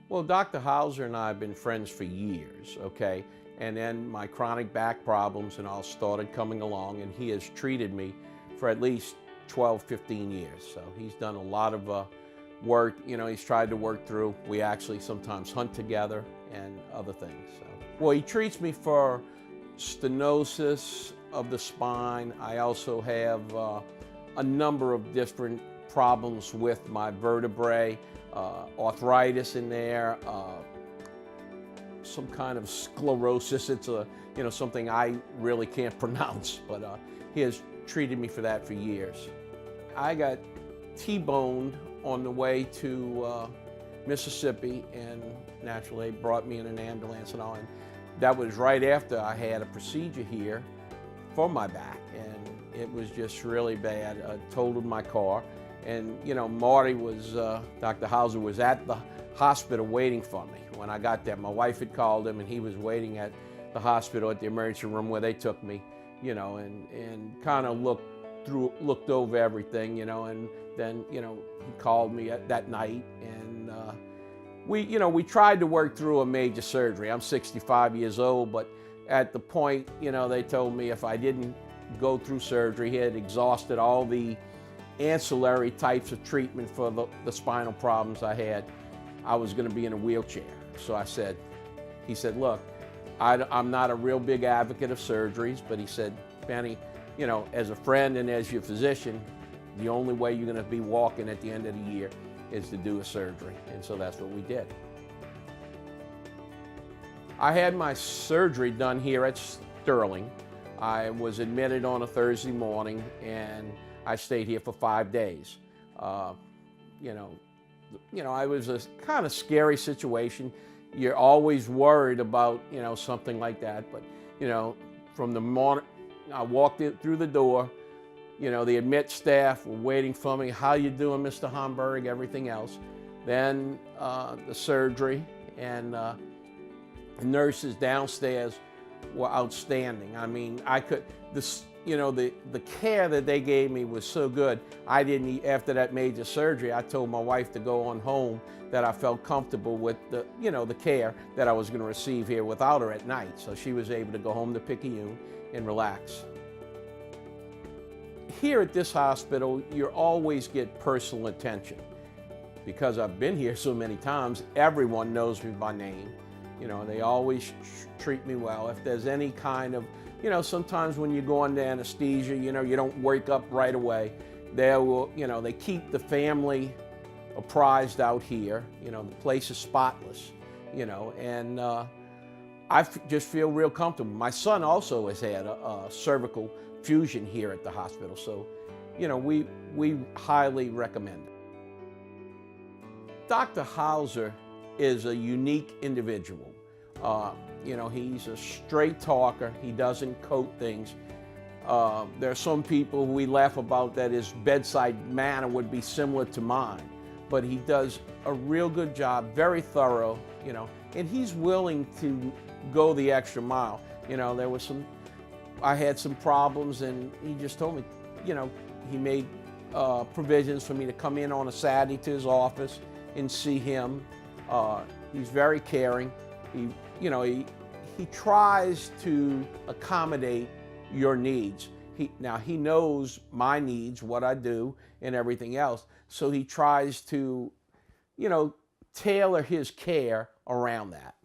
Well, Dr. Hauser and I have been friends for years, okay? And then my chronic back problems and all started coming along, and he has treated me for at least 12, 15 years. So he's done a lot of work, he's tried to work through. We actually sometimes hunt together and other things. So. Well, he treats me for stenosis of the spine. I also have a number of different problems with my vertebrae, arthritis in there, some kind of sclerosis. It's something I really can't pronounce, but he has treated me for that for years. I got T-boned on the way to Mississippi, and naturally they brought me in an ambulance and all. And that was right after I had a procedure here for my back, and it was just really bad. I totaled my car, and Marty was, Dr. Hauser was at the hospital waiting for me when I got there. My wife had called him, and he was waiting at the hospital at the emergency room where they took me, and kind of looked over everything, and then, he called me that night, and we tried to work through a major surgery. I'm 65 years old, but at the point, they told me if I didn't go through surgery, he had exhausted all the ancillary types of treatment for the spinal problems I had, I was going to be in a wheelchair. So he said, look, I'm not a real big advocate of surgeries, but he said, Benny, as a friend and as your physician, the only way you're going to be walking at the end of the year is to do a surgery. And so that's what we did. I had my surgery done here at Sterling. I was admitted on a Thursday morning, and I stayed here for 5 days. It was a kind of scary situation. You're always worried about, something like that. But, from the morning I walked through the door, the admit staff were waiting for me. How you doing, Mr. Homburg? Everything else. Then the surgery, and the nurses downstairs were outstanding. I mean, the care that they gave me was so good. After that major surgery, I told my wife to go on home, that I felt comfortable with the care that I was going to receive here without her at night. So she was able to go home to Picayune and relax. Here at this hospital, you always get personal attention. Because I've been here so many times, everyone knows me by name. They always treat me well. If there's any kind of, sometimes when you go under anesthesia, you don't wake up right away. They keep the family apprised out here. The place is spotless, and I just feel real comfortable. My son also has had a cervical fusion here at the hospital, so, we highly recommend it. Dr. Hauser is a unique individual. He's a straight talker. He doesn't coat things. There are some people we laugh about that his bedside manner would be similar to mine, but he does a real good job, very thorough, and he's willing to go the extra mile. I had some problems, and he just told me, he made provisions for me to come in on a Saturday to his office and see him. He's very caring. He tries to accommodate your needs. He knows my needs, what I do, and everything else. So he tries to, tailor his care around that.